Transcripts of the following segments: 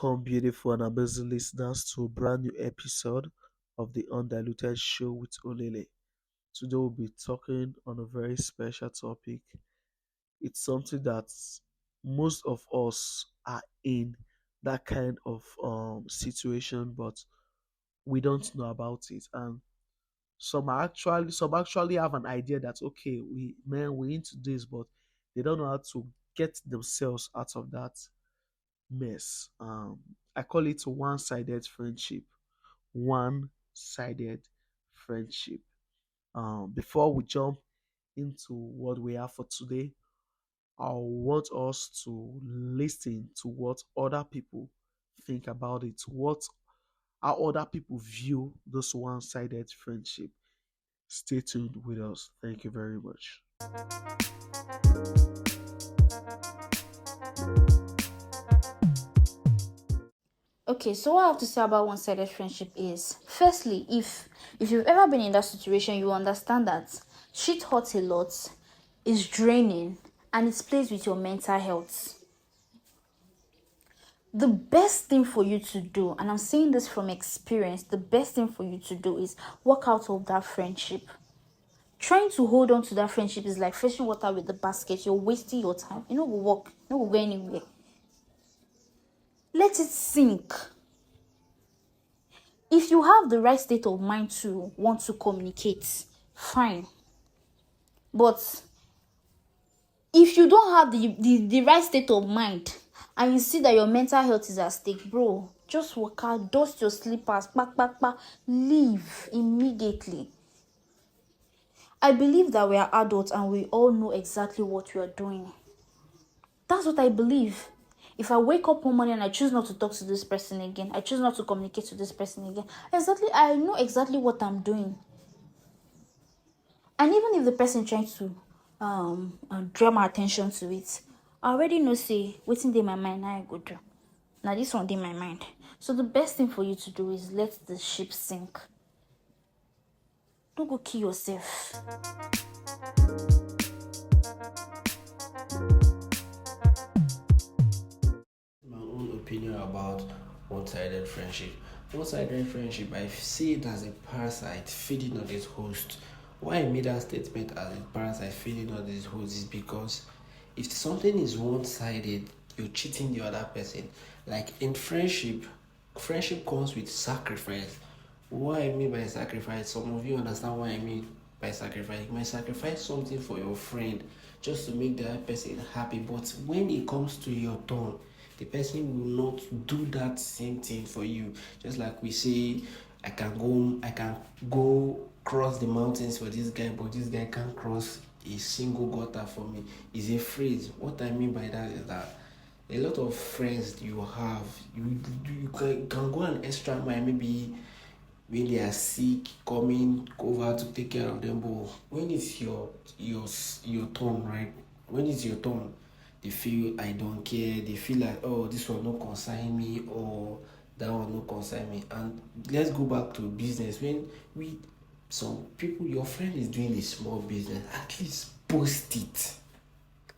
Welcome, beautiful and amazing listeners, to a brand new episode of the Undiluted Show with Olele. Today, we'll be talking on a very special topic. It's something that most of us are in that kind of situation, but we don't know about it. And some actually have an idea that okay, we're into this, but they don't know how to get themselves out of that mess. I call it one-sided friendship. One-sided friendship. Before we jump into what we have for today, I want us to listen to what other people think about it, what how other people view this one-sided friendship. Stay tuned with us. Thank you very much. Okay, so what I have to say about one-sided friendship is, firstly, if you've ever been in that situation, you understand that shit hurts a lot, is draining, and it plays with your mental health. The best thing for you to do, and I'm saying this from experience, the best thing for you to do is walk out of that friendship. Trying to hold on to that friendship is like fetching water with the basket. You're wasting your time. You know, will walk. You know, will go anywhere. Let it sink. If you have the right state of mind to want to communicate, fine. But if you don't have the right state of mind and you see that your mental health is at stake, bro, just walk out, dust your slippers, leave immediately. I believe that we are adults and we all know exactly what we are doing. That's what I believe. If I wake up one morning and I choose not to talk to this person again, I choose not to communicate to this person again, I know exactly what I'm doing. And even if the person trying to draw my attention to it, I already know, say, what's in my mind, now I go do. Now this one in my mind. So the best thing for you to do is let the ship sink. Don't go kill yourself. My own opinion about one-sided friendship. One-sided friendship, I see it as a parasite feeding on its host. Why I made that statement as a parasite feeding on its host is because if something is one-sided, you're cheating the other person. Like in friendship, friendship comes with sacrifice. What I mean by sacrifice, some of you understand what I mean by sacrifice. You might sacrifice something for your friend just to make the other person happy, but when it comes to your turn, the person will not do that same thing for you. Just like we say, I can go cross the mountains for this guy, but this guy can't cross a single gutter for me. Is a phrase. What I mean by that is that a lot of friends you have, you can go an extra mile, maybe when they are sick, coming over to take care of them. But when it's your turn, right? When it's your turn, they feel I don't care. They feel like, oh, this one no concern me, or that one no concern me. And let's go back to business. When we some people, your friend is doing a small business, at least post it.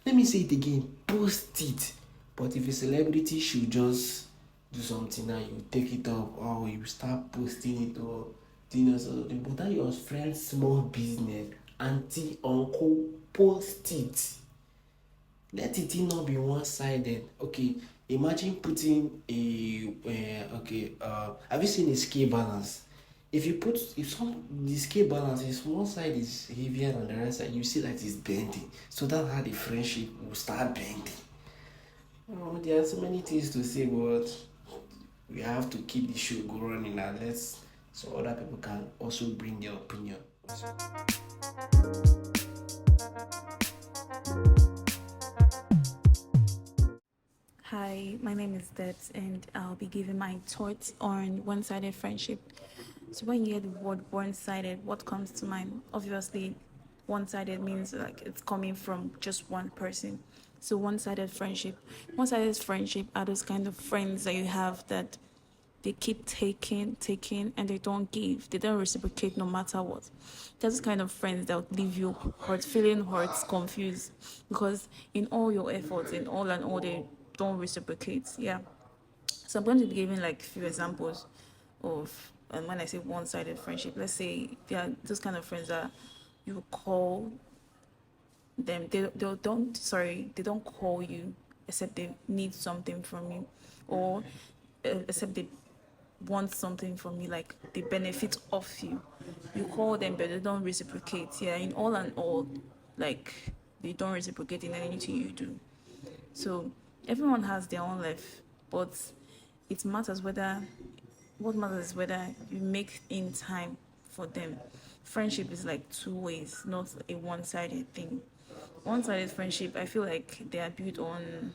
Let me say it again, post it. But if a celebrity should just do something and you take it up, or you start posting it, or doing something, but that your friend's small business, auntie, uncle, post it. Let it not be one-sided. Okay, imagine putting have you seen a scale balance? If the scale balance is one side is heavier than the other side, you see that it's bending. So that's how the friendship will start bending. There are so many things to say, but we have to keep the show go running and let's so other people can also bring their opinion. Hi, my name is Debs, and I'll be giving my thoughts on one sided friendship. So, when you hear the word one sided, what comes to mind? Obviously, one sided means like it's coming from just one person. So, one sided friendship are those kind of friends that you have that they keep taking, and they don't give. They don't reciprocate no matter what. There's this kind of friends that will leave you hurt, feeling hurt, confused, because in all your efforts, in all and all, they don't reciprocate. Yeah. So I'm going to be giving like few examples of when I say one-sided friendship. Let's say there are those kind of friends that you call them, they don't sorry they don't call you except they need something from you, or except they want something from you, like they benefit off you. You call them but they don't reciprocate. Yeah, in all and all, like they don't reciprocate in anything you do. So everyone has their own life, but it matters whether what matters is whether you make in time for them. Friendship is like two ways, not a one-sided thing. One-sided friendship, I feel like they are built on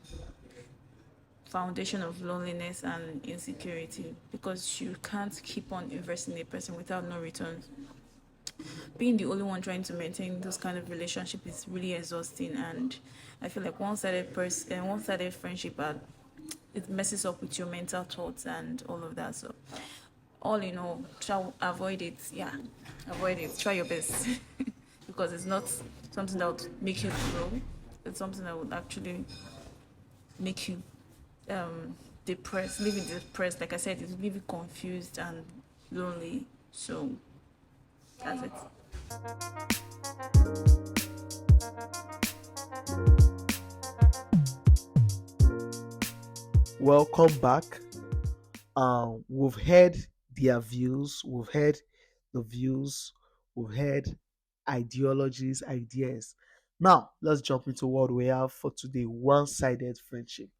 foundation of loneliness and insecurity, because you can't keep on investing in a person without no returns. Being the only one trying to maintain those kind of relationship is really exhausting, and I feel like one-sided person and one-sided friendship are, it messes up with your mental thoughts and all of that. So all in all, try avoid it. Yeah, avoid it. Try your best because it's not something that would make you grow. It's something that would actually make you depressed, leave you depressed. Like I said, it will leave you confused and lonely. So that's it. Welcome back. We've heard their views, we've heard the views, we've heard ideologies, ideas. Now, let's jump into what we have for today: one sided friendship.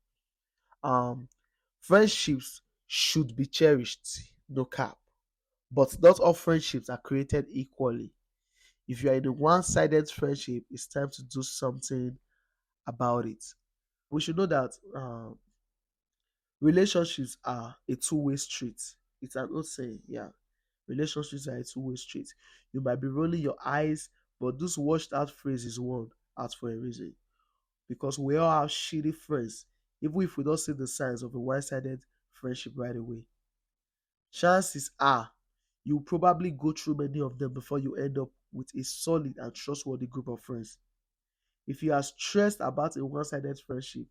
Um, Friendships should be cherished, no cap. But not all friendships are created equally. If you are in a one sided friendship, it's time to do something about it. We should know that relationships are a two-way street. It's an old saying, yeah. Relationships are a two-way street. You might be rolling your eyes, but this washed out phrase is one out for a reason. Because we all have shitty friends, even if we don't see the signs of a one-sided friendship right away. Chances are you probably go through many of them before you end up with a solid and trustworthy group of friends. If you are stressed about a one-sided friendship,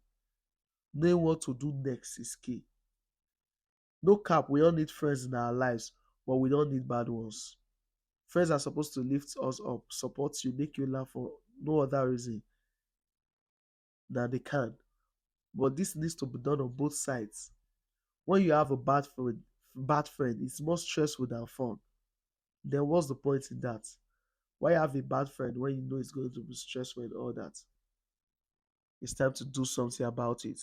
knowing what to do next is key. No cap, we all need friends in our lives, but we don't need bad ones. Friends are supposed to lift us up, support you, make you laugh for no other reason than they can. But this needs to be done on both sides. When you have a bad friend, it's more stressful than fun. Then what's the point in that? Why have a bad friend when you know it's going to be stressful and all that? It's time to do something about it.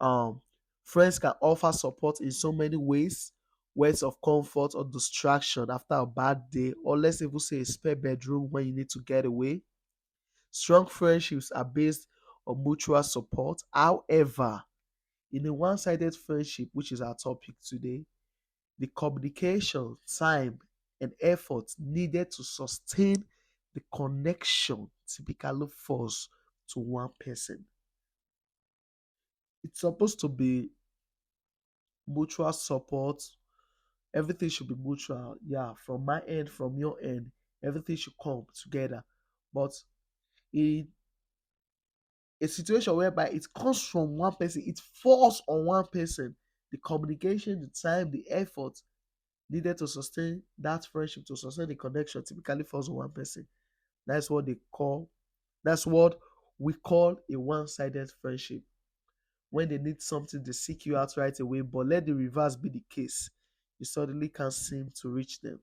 Um, Friends can offer support in so many ways: words of comfort or distraction after a bad day, or let's even say a spare bedroom when you need to get away. Strong friendships are based on mutual support. However, in a one sided friendship, which is our topic today, the communication, time, and effort needed to sustain the connection typically falls to one person. It's supposed to be mutual support. Everything should be mutual. Yeah, from my end, from your end, everything should come together. But in a situation whereby it comes from one person, it falls on one person, the communication, the time, the effort needed to sustain that friendship, to sustain the connection, typically falls on one person. That's what they call, that's what we call a one sided friendship. When they need something, they seek you out right away, but let the reverse be the case. You suddenly can't seem to reach them.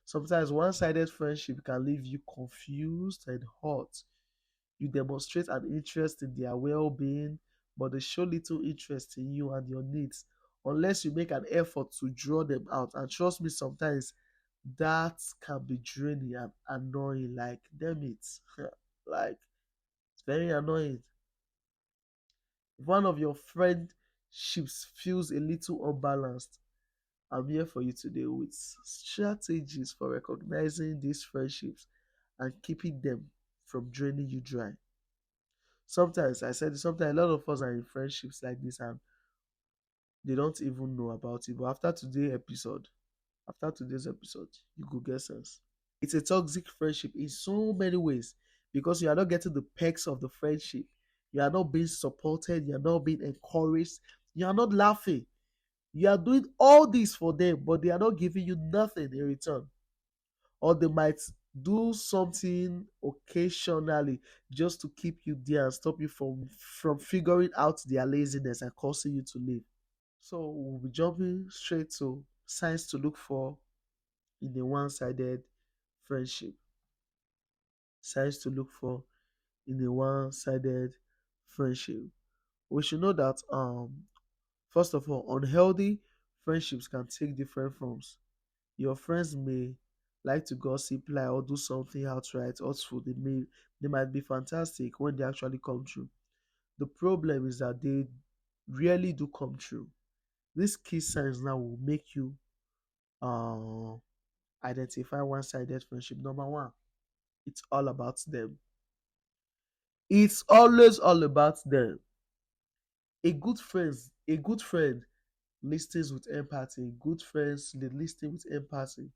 Sometimes one sided friendship can leave you confused and hurt. You demonstrate an interest in their well being, but they show little interest in you and your needs unless you make an effort to draw them out. And trust me, sometimes that can be draining and annoying. Like, damn it. Like, it's very annoying. If one of your friendships feels a little unbalanced, I'm here for you today with strategies for recognizing these friendships and keeping them from draining you dry. Sometimes, I said, sometimes a lot of us are in friendships like this and they don't even know about it. But after today's episode, you go get sense. It's a toxic friendship in so many ways because you are not getting the perks of the friendship. You are not being supported. You are not being encouraged. You are not laughing. You are doing all this for them, but they are not giving you nothing in return. Or they might do something occasionally just to keep you there and stop you from figuring out their laziness and causing you to leave. So we'll be jumping straight to signs to look for in a one-sided friendship. Signs to look for in a one-sided friendship. We should know that first of all, unhealthy friendships can take different forms. Your friends may like to gossip, lie, or do something outright hurtful. They might be fantastic when they actually come true. The problem is that they rarely do come true. These key signs now will make you uh, identify one-sided friendship. Number one, it's all about them. It's always all about them. A good friend listens with empathy. Good friends they listen with empathy.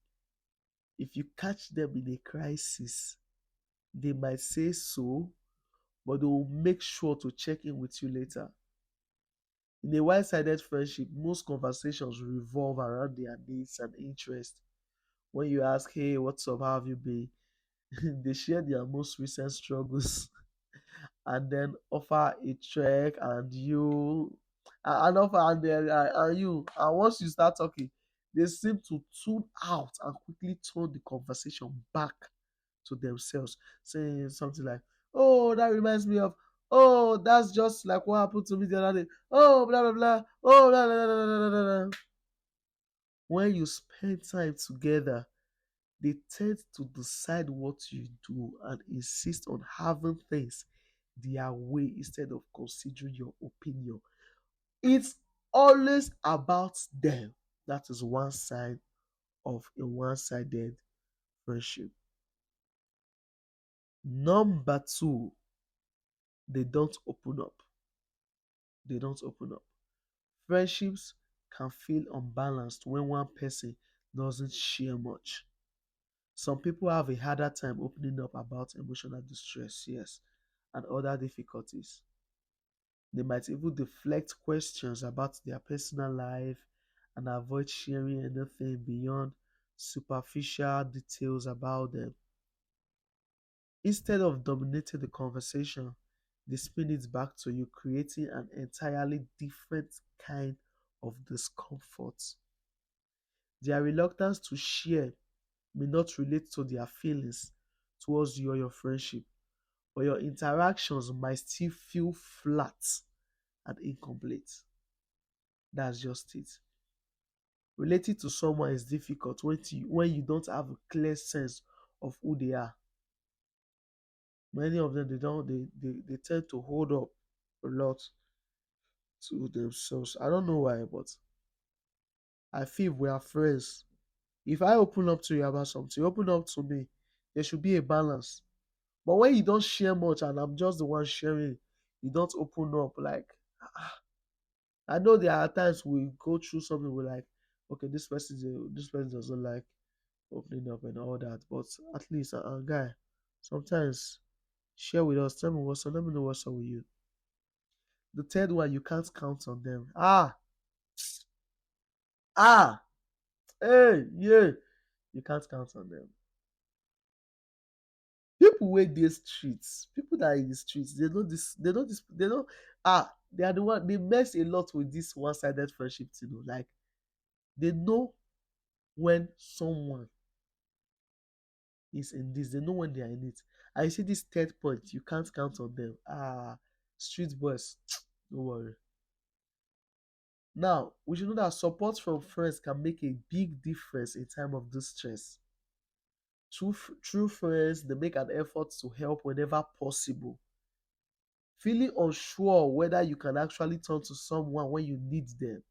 If you catch them in a crisis, they might say so, but they will make sure to check in with you later. In a one-sided friendship, most conversations revolve around their needs and interests. When you ask, "Hey, what's up? How have you been?" they share their most recent struggles and then offer a trek and offer and you and once you start talking, they seem to tune out and quickly turn the conversation back to themselves, saying something like, "Oh, that reminds me of, oh, that's just like what happened to me the other day. Oh, blah blah blah. Oh, blah blah blah blah blah blah." When you spend time together, they tend to decide what you do and insist on having things their way instead of considering your opinion. It's always about them. That is one side of a one sided friendship. Number two, they don't open up. They don't open up. Friendships can feel unbalanced when one person doesn't share much. Some people have a harder time opening up about emotional distress, yes, and other difficulties. They might even deflect questions about their personal life and avoid sharing anything beyond superficial details about them. Instead of dominating the conversation, they spin it back to you, creating an entirely different kind of discomfort. Their reluctance to share may not relate to their feelings towards you or your friendship, but your interactions might still feel flat and incomplete. That's just it. Relating to someone is difficult when you don't have a clear sense of who they are. Many of them they tend to hold up a lot to themselves. I don't know why, but I feel we are friends. If I open up to you about something, you open up to me. There should be a balance. But when you don't share much and I'm just the one sharing, you don't open up like I know there are times we go through something we're like, okay, this person doesn't like opening up and all that. But at least guy, sometimes share with us, tell me what's up, let me know what's up with you. The third one, you can't count on them. Ah, hey, yeah. You can't count on them. People wey dey streets, people that are in the streets, they are the one they mess a lot with this one-sided friendship thing. Like they know when someone is in this, they know when they are in it. I see this third point, you can't count on them. Street boys, no worry. Now, we should know that support from friends can make a big difference in time of distress. True friends, they make an effort to help whenever possible. Feeling unsure whether you can actually turn to someone when you need them,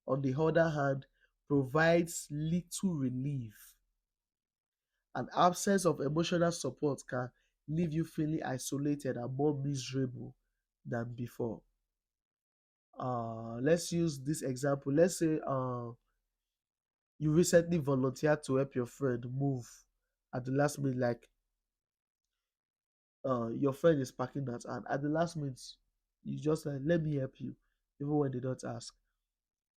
on the other hand, provides little relief. An absence of emotional support can leave you feeling isolated and more miserable than before. Let's use this example. Let's say you recently volunteered to help your friend move at the last minute, like your friend is packing that, and at the last minute you just like, let me help you, even when they don't ask.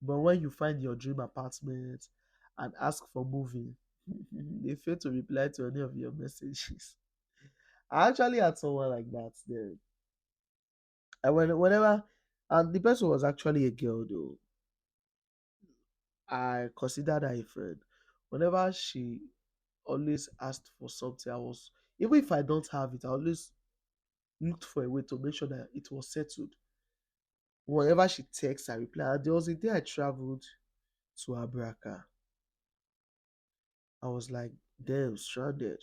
But when you find your dream apartment and ask for moving, they fail to reply to any of your messages. I actually had someone like that there. Whenever, and the person was actually a girl though. I considered her a friend. Whenever she always asked for something, I was, even if I don't have it, I always looked for a way to make sure that it was settled. Whenever she texts, I reply. And there was a day I traveled to Abraka. I was like, damn, stranded.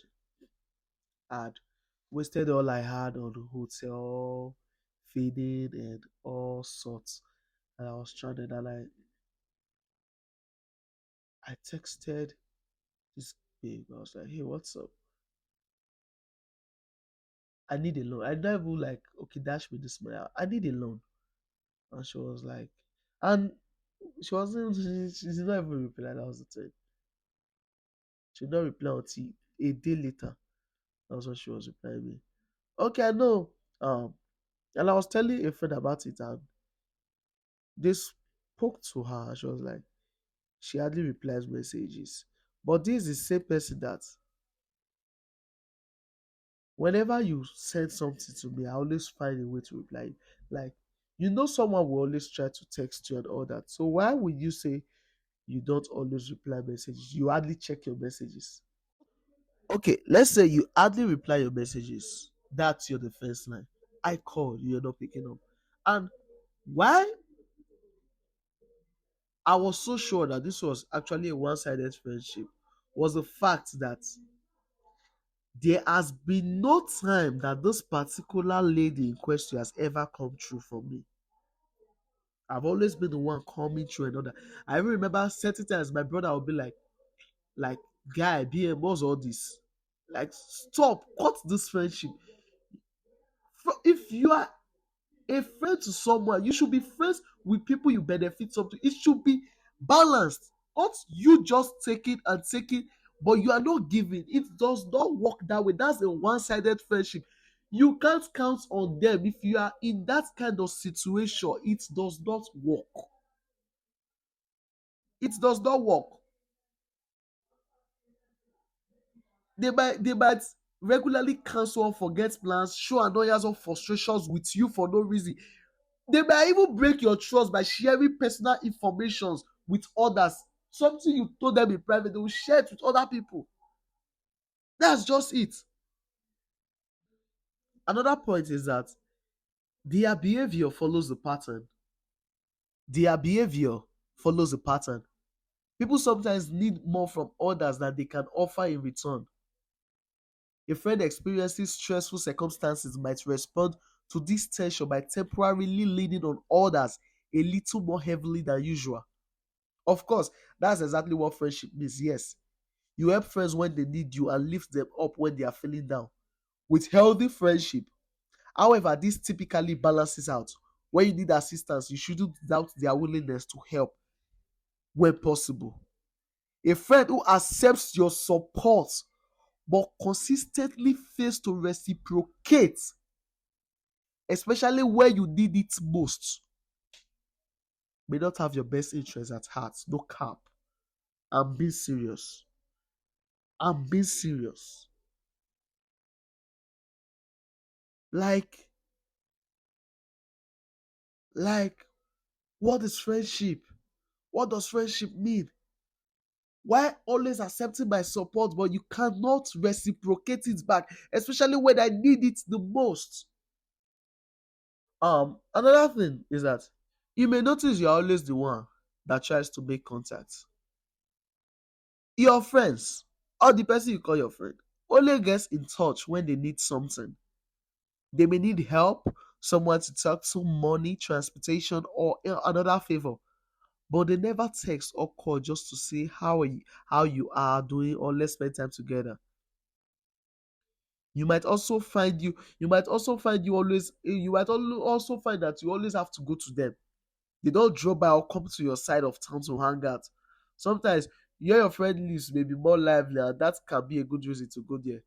I'd wasted all I had on the hotel, feeding, and all sorts. And I was stranded. And I texted this babe. I was like, hey, what's up? I need a loan. I never like, okay, dash me this money. I need a loan. And she was like, and she wasn't, she did not even reply. That was the thing. She did not reply until a day later. That was when she was replying me. Okay, I know. And I was telling a friend about it, and they spoke to her. And she was like, she hardly replies messages. But this is the same person that whenever you send something to me, I always find a way to reply. Like, someone will always try to text you and all that. So why would you say you don't always reply messages? You hardly check your messages. Okay, let's say you hardly reply your messages. That's your defense line. I called, you're not picking up. And why I was so sure that this was actually a one sided friendship was the fact that there has been no time that this particular lady in question has ever come true for me. I've always been the one coming through another. I even remember certain times my brother would be like, guy, BM, what's all this? Like, stop, cut this friendship. If you are a friend to someone, you should be friends with people you benefit something. It should be balanced. Not you just taking and taking, but you are not giving. It does not work that way. That's a one-sided friendship. You can't count on them if you are in that kind of situation. It does not work. It does not work. They might regularly cancel or forget plans, show annoyance or frustrations with you for no reason. They might even break your trust by sharing personal information with others. Something you told them in private, they will share it with other people. That's just it. Another point is that their behavior follows the pattern. Their behavior follows the pattern. People sometimes need more from others than they can offer in return. A friend experiencing stressful circumstances might respond to this tension by temporarily leaning on others a little more heavily than usual. Of course, that's exactly what friendship means. Yes, you help friends when they need you and lift them up when they are feeling down. With healthy friendship, however, this typically balances out. When you need assistance, you shouldn't doubt their willingness to help when possible. A friend who accepts your support but consistently fails to reciprocate, especially when you need it most, may not have your best interests at heart. No cap. I'm being serious. I'm being serious. Like, like, what is friendship? What does friendship mean? Why always accepting my support, but you cannot reciprocate it back, especially when I need it the most? Another thing is that you may notice you're always the one that tries to make contact. Your friends, or the person you call your friend, only gets in touch when they need something. They may need help, someone to talk to, money, transportation, or another favor. But they never text or call just to say how you are doing or let's spend time together. You might also find that you always have to go to them. They don't drop by or come to your side of town to hang out. Sometimes your friend list may be more lively and that can be a good reason to go there.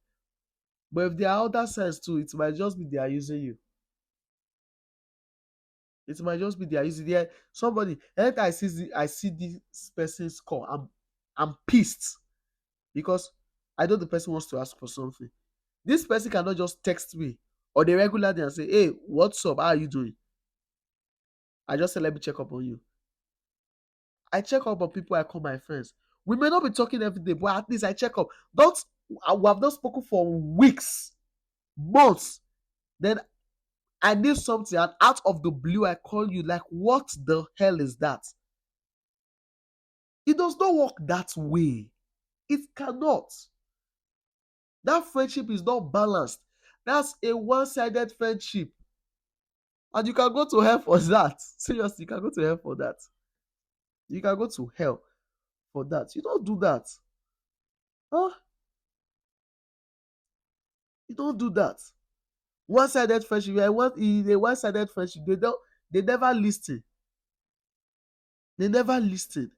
But if there are other signs too, it might just be they are using you. It might just be they are using there. Somebody, anytime I see this person's call, I'm pissed because I know the person wants to ask for something. This person cannot just text me or the regular day and say, "Hey, what's up? How are you doing?" I just say, "Let me check up on you." I check up on people I call my friends. We may not be talking every day, but at least I check up. Don't we have not spoken for weeks, months. Then I need something, and out of the blue, I call you. Like, what the hell is that? It does not work that way. It cannot. That friendship is not balanced. That's a one-sided friendship. And you can go to hell for that. Seriously, you can go to hell for that. You can go to hell for that. You don't do that. Huh? You don't do that. One-sided friendship. In a one-sided friendship, they never listen. They never listen.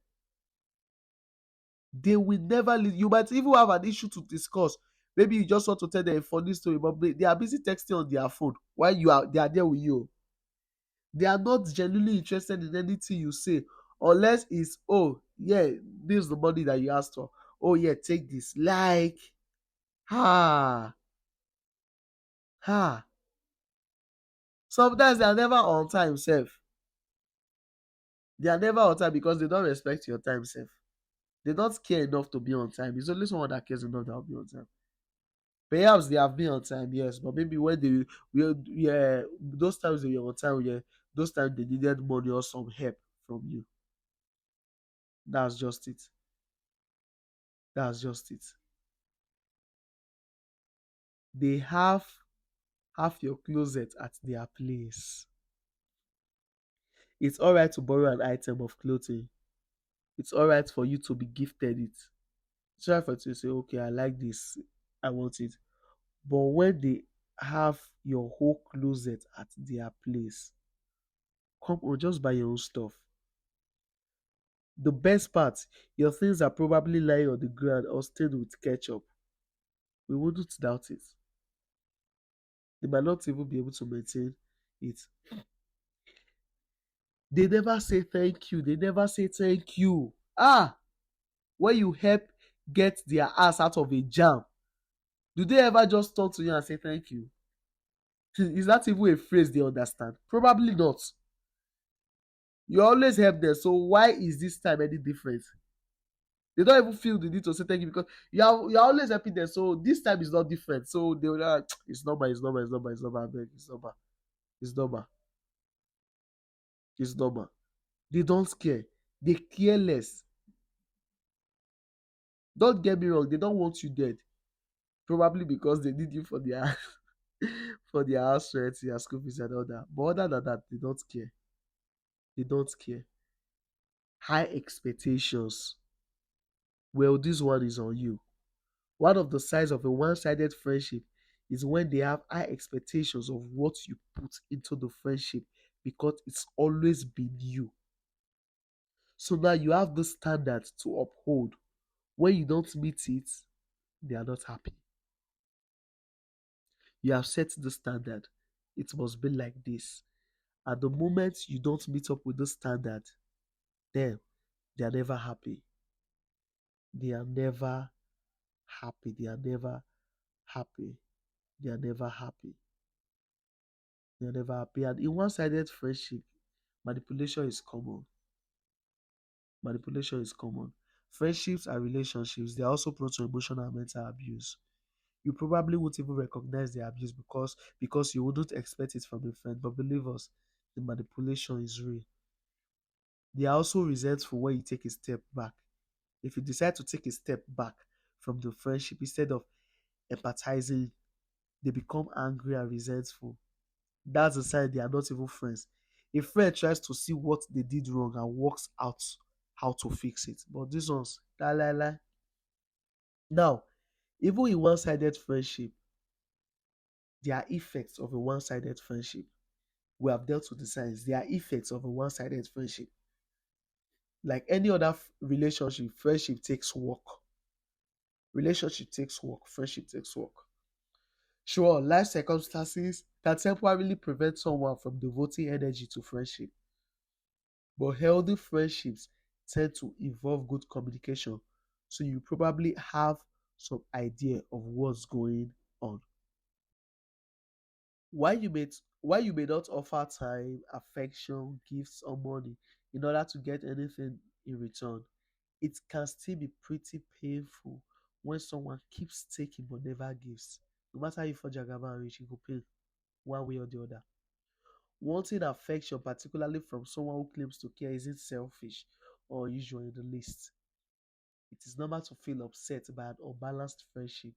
They will never listen. You might even have an issue to discuss. Maybe you just want to tell them a funny story, but they are busy texting on their phone while they are there with you. They are not genuinely interested in anything you say, unless it's, oh yeah, this is the money that you asked for. Oh yeah, take this. Like, ha, ha. Sometimes they are never on time, self. They are never on time because they don't respect your time, self. They don't care enough to be on time. It's only someone that cares enough that will be on time. Perhaps they have been on time, yes, but maybe when they yeah, those times they were on time, yeah, those times they needed money or some help from you. That's just it. That's just it. They have your closet at their place. It's alright to borrow an item of clothing. It's alright for you to be gifted it. It's alright for you to say, okay, I like this, I want it. But when they have your whole closet at their place, come on, just buy your own stuff. The best part, your things are probably lying on the ground or stained with ketchup. We wouldn't doubt it. They might not even be able to maintain it. They never say thank you. They never say thank you. When you help get their ass out of a jam, do they ever just talk to you and say thank you? Is that even a phrase they understand? Probably not. You always help them, so why is this time any different? They don't even feel the need to say thank you because you're always helping them, so this time is not different. So they will like, it's normal, it's normal, it's normal, it's normal, abeg, it's normal, it's normal, it's normal. They don't care. They care less. Don't get me wrong, they don't want you dead. Probably because they need you for their for their house rent, their school fees and all that. But other than that, they don't care. They don't care. High expectations. Well, this one is on you. One of the signs of a one-sided friendship is when they have high expectations of what you put into the friendship because it's always been you. So now you have the standard to uphold. When you don't meet it, they are not happy. You have set the standard. It must be like this. At the moment you don't meet up with the standard, then they are never happy. They are never happy. They are never happy. They are never happy. They are never happy. And in one-sided friendship, manipulation is common. Manipulation is common. Friendships and relationships, they are also prone to emotional and mental abuse. You probably won't even recognize the abuse because you wouldn't expect it from a friend. But believe us, the manipulation is real. They are also resentful when you take a step back. If you decide to take a step back from the friendship instead of empathizing, they become angry and resentful. That's a sign they are not even friends. A friend tries to see what they did wrong and works out how to fix it. But these ones, la la la. Now, even in one-sided friendship, there are effects of a one-sided friendship. We have dealt with the signs. There are effects of a one-sided friendship. Like any other relationship, friendship takes work. Relationship takes work. Friendship takes work. Sure, life circumstances can temporarily prevent someone from devoting energy to friendship. But healthy friendships tend to involve good communication, so you probably have some idea of what's going on. Why you may not offer time, affection, gifts, or money in order to get anything in return, it can still be pretty painful when someone keeps taking but never gives. No matter if for Jagaba and rich, you go pay one way or the other. Wanting affection, particularly from someone who claims to care, isn't selfish or unusual in the least. It is normal to feel upset by an unbalanced friendship,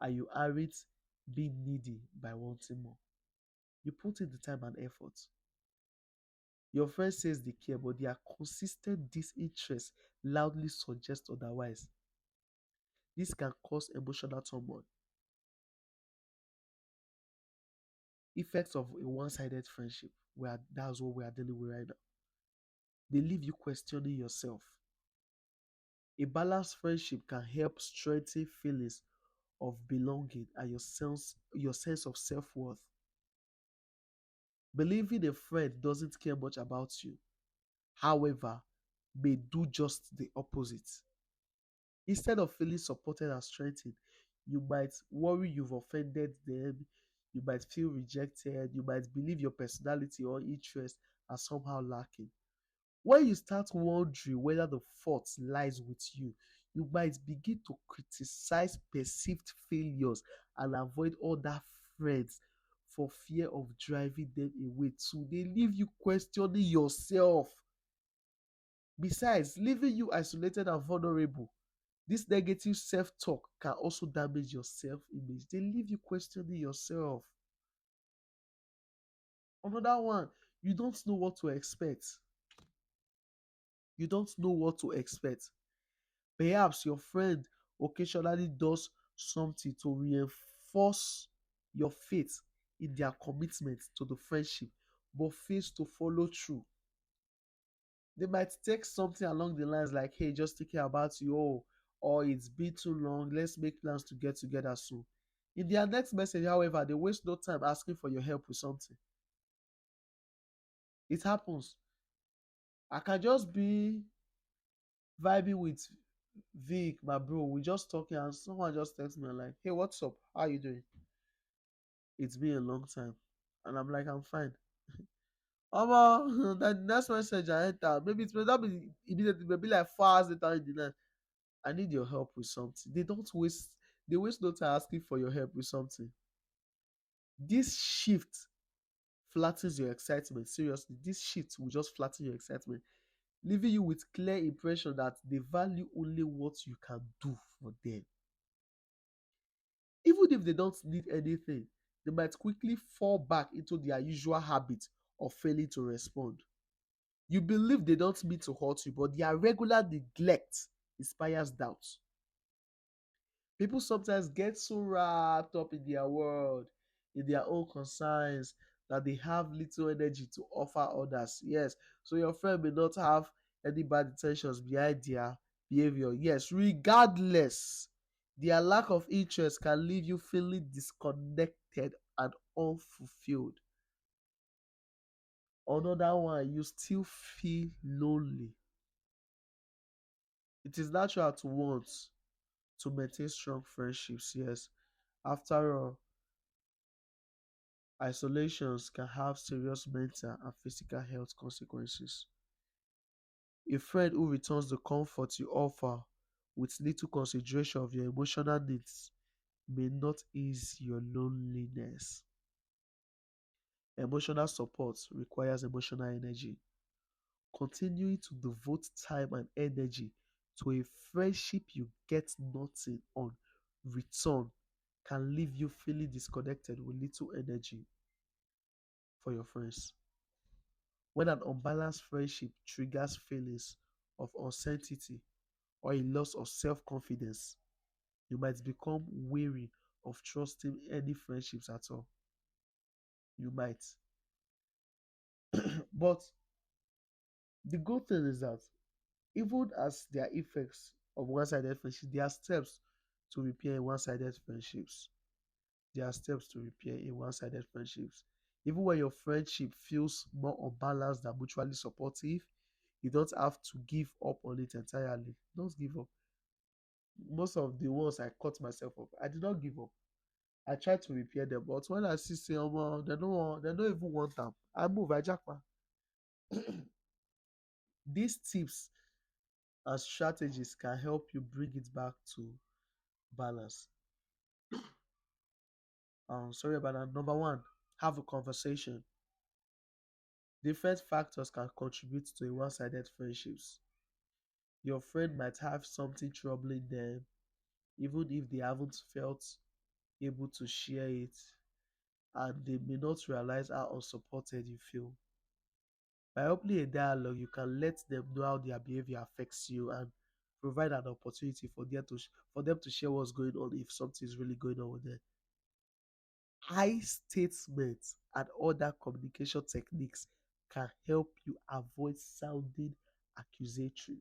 and you aren't being needy by wanting more. You put in the time and effort. Your friend says they care, but their consistent disinterest loudly suggests otherwise. This can cause emotional turmoil. Effects of a one-sided friendship, where that's what we are dealing with right now. They leave you questioning yourself. A balanced friendship can help strengthen feelings of belonging and your sense of self-worth. Believing a friend doesn't care much about you, however, may do just the opposite. Instead of feeling supported and strengthened, you might worry you've offended them, you might feel rejected, you might believe your personality or interest are somehow lacking. When you start wondering whether the fault lies with you, you might begin to criticize perceived failures and avoid other friends for fear of driving them away too. They leave you questioning yourself. Besides, leaving you isolated and vulnerable, this negative self-talk can also damage your self-image. They leave you questioning yourself. Another one, you don't know what to expect. You don't know what to expect. Perhaps your friend occasionally does something to reinforce your faith in their commitment to the friendship, but fails to follow through. They might take something along the lines like, hey, just thinking about you, oh, or it's been too long, let's make plans to get together soon. In their next message, however, they waste no time asking for your help with something. It happens. I can just be vibing with Vic, my bro. We just talking, and someone just texts me like, "Hey, what's up? How you doing? It's been a long time," and I'm like, "I'm fine." That next message I enter, maybe it may not be immediately, maybe like 4 hours later in the night. I need your help with something. They waste no time asking for your help with something. This shift flattens your excitement. Seriously, this shift will just flatten your excitement, leaving you with clear impression that they value only what you can do for them. Even if they don't need anything, they might quickly fall back into their usual habit of failing to respond. You believe they don't mean to hurt you, but their regular neglect inspires doubt. People sometimes get so wrapped up in their world, in their own concerns, that they have little energy to offer others. Yes, so your friend may not have any bad intentions behind their behavior. Yes, regardless, their lack of interest can leave you feeling disconnected and unfulfilled. Another one, you still feel lonely. It is natural to want to maintain strong friendships, yes. After all, isolations can have serious mental and physical health consequences. A friend who returns the comfort you offer with little consideration of your emotional needs may not ease your loneliness. Emotional support requires emotional energy. Continuing to devote time and energy to a friendship you get nothing on return can leave you feeling disconnected with little energy for your friends. When an unbalanced friendship triggers feelings of uncertainty or a loss of self confidence, you might become wary of trusting any friendships at all. You might. But the good thing is that even as there are effects of one sided friendship, there are steps to repair one sided friendships. There are steps to repair a one-sided friendships. Even when your friendship feels more unbalanced than mutually supportive, you don't have to give up on it entirely. Don't give up. Most of the ones I cut myself up, I did not give up. I tried to repair them, but when I see say, they don't even want them, I move, I jackpot. These tips and strategies can help you bring it back to balance. Sorry about that. Number one, have a conversation. Different factors can contribute to a one-sided friendships. Your friend might have something troubling them, even if they haven't felt able to share it, and they may not realize how unsupported you feel. By opening a dialogue, you can let them know how their behavior affects you and provide an opportunity for them to share what's going on if something is really going on with them. I statements and other communication techniques can help you avoid sounding accusatory.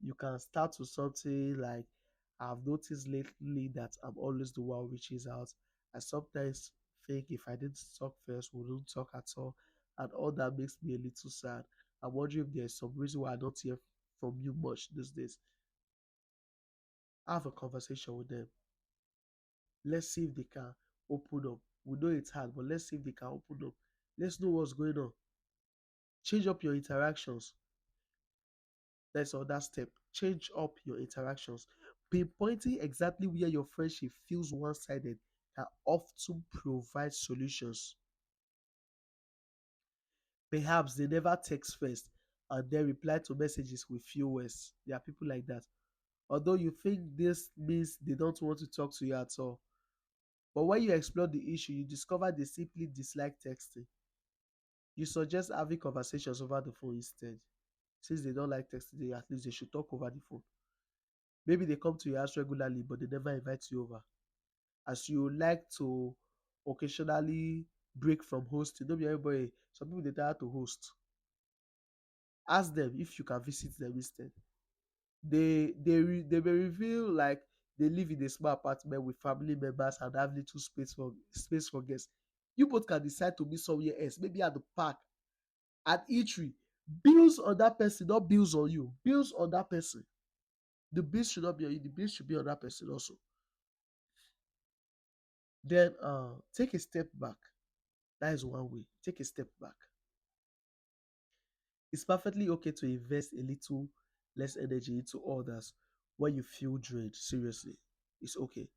You can start with something like, I've noticed lately that I'm always the one who reaches out. I sometimes think if I didn't talk first, we wouldn't talk at all. And all that makes me a little sad. I'm wondering if there's some reason why I don't hear from you much these days. Have a conversation with them. Let's see if they can open up. We know it's hard, but let's see if they can open up. Let's know what's going on. Change up your interactions. That's another step. Change up your interactions. Pinpointing exactly where your friendship feels one sided can often provide solutions. Perhaps they never text first and then reply to messages with few words. There are people like that. Although you think this means they don't want to talk to you at all. But when you explore the issue, you discover they simply dislike texting. You suggest having conversations over the phone instead. Since they don't like texting, at least they should talk over the phone. Maybe they come to your house regularly, but they never invite you over. As you like to occasionally break from hosting, don't be everybody. Some people they try to host. Ask them if you can visit them instead. They may reveal like they live in a small apartment with family members and have little space for guests. You both can decide to meet somewhere else, maybe at the park, at eatery. Bills on that person, not bills on you. Bills on that person. The bills should not be on you. The bills should be on that person also. Then take a step back. That is one way. Take a step back. It's perfectly okay to invest a little less energy into others when you feel drained. Seriously, it's okay.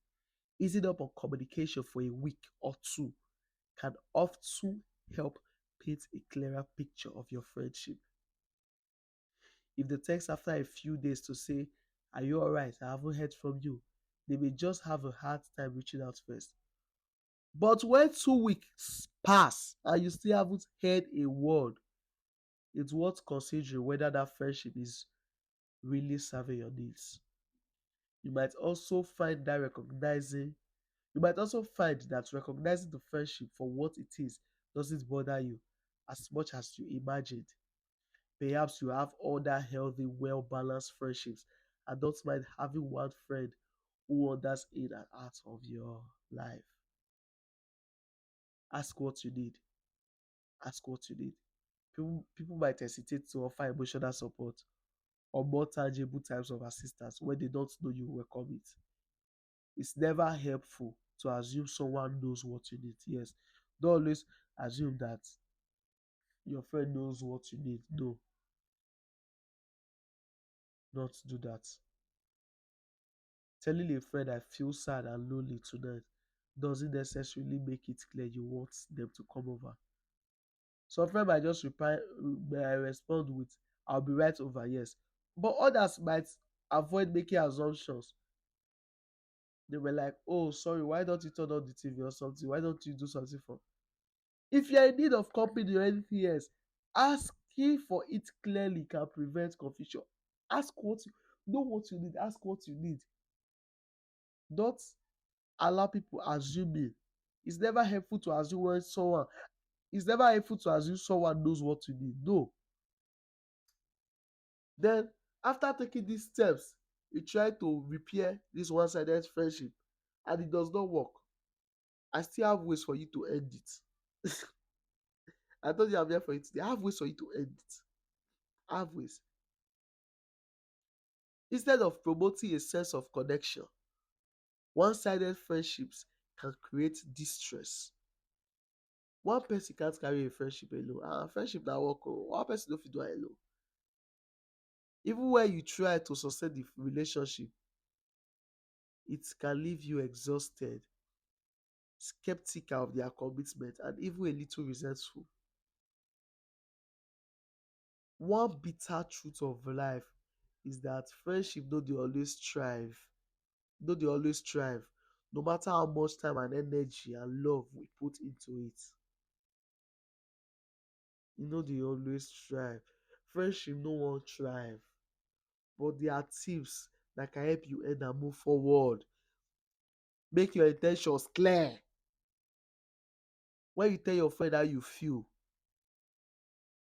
Easing up on communication for a week or two can often help paint a clearer picture of your friendship. If they text after a few days to say, "Are you alright? I haven't heard from you," they may just have a hard time reaching out first. But when 2 weeks pass and you still haven't heard a word, it's worth considering whether that friendship is really serving your needs. You might also find that recognizing you might also find that recognizing the friendship for what it is doesn't bother you as much as you imagined. Perhaps you have other healthy, well balanced friendships and don't mind having one friend who wanders in and out of your life. Ask what you need. Ask what you need. People might hesitate to offer emotional support or more tangible types of assistance when they don't know you welcome it. It's never helpful to assume someone knows what you need. Yes, don't always assume that your friend knows what you need. No, not do that. Telling a friend I feel sad and lonely tonight doesn't necessarily make it clear you want them to come over. Some friend might just respond with, "I'll be right over," yes. But others might avoid making assumptions. They were like, "Oh, sorry, why don't you turn on the TV or something? Why don't you do something for?" If you're in need of company or anything else, asking for it clearly can prevent confusion. Ask what you know what you need. Ask what you need. Don't allow people assuming. It's never helpful to assume when someone. It's never helpful to assume someone knows what you need. No. Then after taking these steps, you try to repair this one-sided friendship and it does not work, I still have ways for you to end it. I told you I'm here for you today. I have ways for you to end it. I have ways. Instead of promoting a sense of connection, one-sided friendships can create distress. One person can't carry a friendship alone. Friendship na work o. One person no fit do am alone. Even when you try to sustain the relationship, it can leave you exhausted, skeptical of their commitment, and even a little resentful. One bitter truth of life is that friendship no dey always thrive. No dey always thrive, no matter how much time and energy and love we put into it. E no dey always thrive. Friendship no wan thrive, but there are tips that can help you end and move forward. Make your in ten tions clear. When you tell your friend how you feel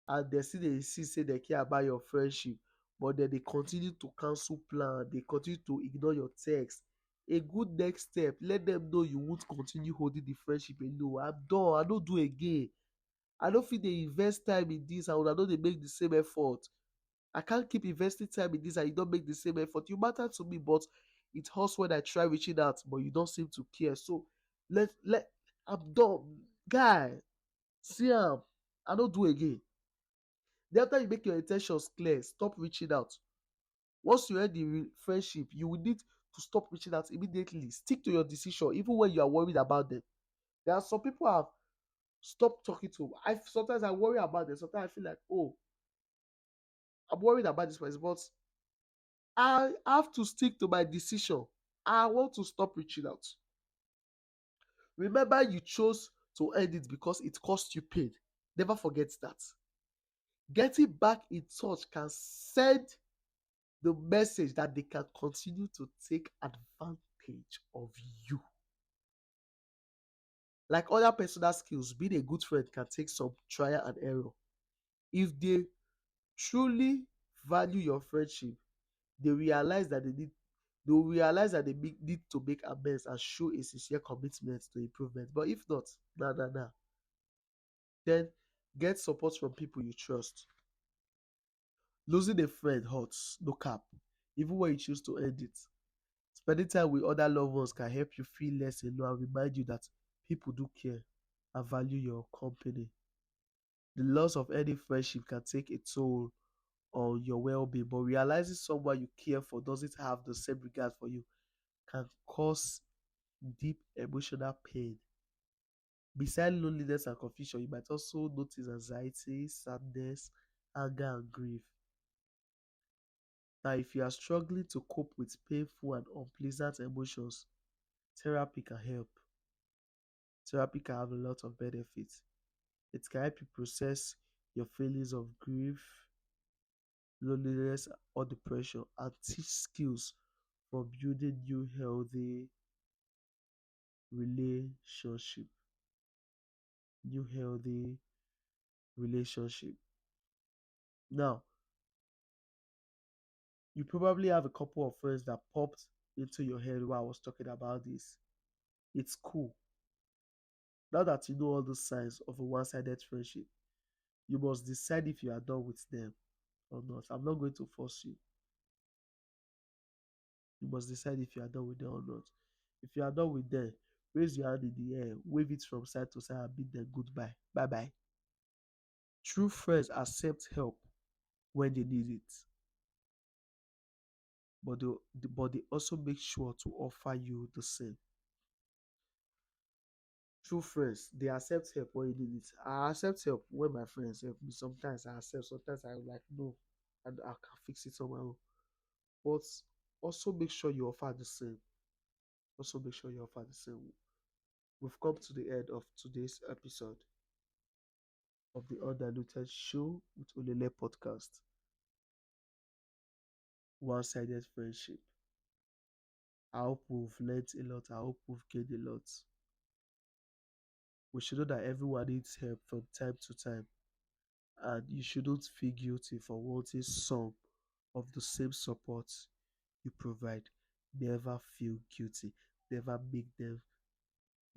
and dem still dey insist say dem care about your friendship, but dem dey continue to cancel plan, dey continue to ignore your text, a good next step, let dem know you won't continue holding the friendship alone. I'm done, I no do again. I no fit dey invest time in dis and una no dey make the same effort. I can't keep investing time in dis and you don make the same effort. You matter to me, but it hurts when I try reaching out but you don't seem to care. So I'm done. Guy, see am, I no do again. Den after you make your in ten tions clear, stop reaching out. Once you end the friendship, you will need to stop reaching out immediately. Stick to your decision even when you are worried about them. There are some people I have stopped talking to. Sometimes I worry about them. Sometimes I feel like, oh, I'm worried about this person, but I have to stick to my decision. I want to stop reaching out. Remember, you chose to end it because it cost you pain. Never forget that. Getting back in touch can send the message that they can continue to take advantage of you. Like other personal skills, being a good friend can take some trial and error. If they truly value your friendship, they realize that need to make amends and show a sincere commitment to improvement. But if not, nah. Then get support from people you trust. Losing a friend hurts, no cap, even when you choose to end it. Spending time with other loved ones can help you feel less alone and remind you that people do care and value your company. The loss of any friendship can take a toll on your well-being, but realizing someone you care for doesn't have the same regard for you can cause deep emotional pain. Beside loneliness and confusion, you might also notice anxiety, sadness, anger, and grief. Now, if you are struggling to cope with painful and unpleasant emotions, therapy can help. Therapy can have a lot of benefits. It can help you process your feelings of grief, loneliness, or depression and teach skills for building new healthy relationship. New healthy relationship. Now, you probably have a couple of friends that popped into your head while I was talking about this. It's cool. Now that you know all the signs of a one-sided friendship, you must decide if you are done with them or not. I'm not going to force you. You must decide if you are done with them or not. If you are done with them, raise your hand in the air, wave it from side to side, and bid them goodbye. Bye bye. True friends accept help when they need it, but they also make sure to offer you the same. True friends, they accept help when you need it. I accept help when my friends help me. Sometimes I accept, sometimes I'm like, no, and I can fix it on my own. But also make sure you offer the same. Also make sure you offer the same. We've come to the end of today's episode of the Undiluted Show with Olele podcast. One-sided friendship. I hope we've learned a lot. I hope we've gained a lot. We should know that everyone needs help from time to time, and you shouldn't feel guilty for wanting some of the same support you provide. Never feel guilty. never make them,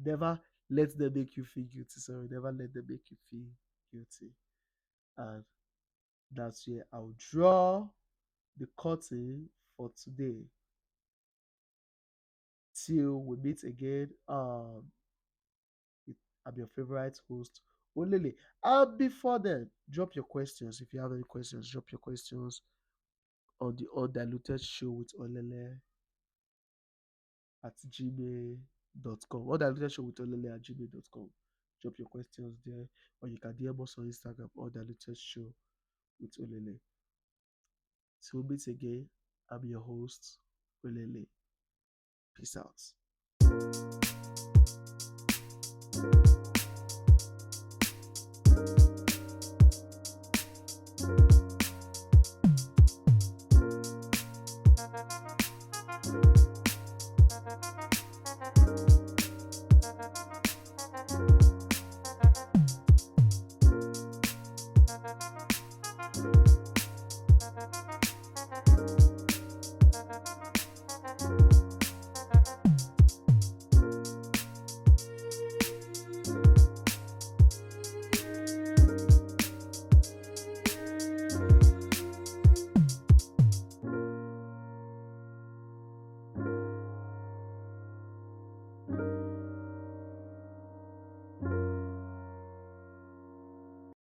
never let them make you feel guilty. Sorry, never let them make you feel guilty. And that's where I'll draw the curtain for today. Till we meet again. I'm your favorite host, Olele. Before then, drop your questions. If you have any questions, drop your questions on the undiluted show with Olele at gmail.com. Undiluted show with Olele at gmail.com. Drop your questions there, or you can DM us on Instagram, undiluted show with Olele. Till we meet again, I'm your host, Olele. Peace out.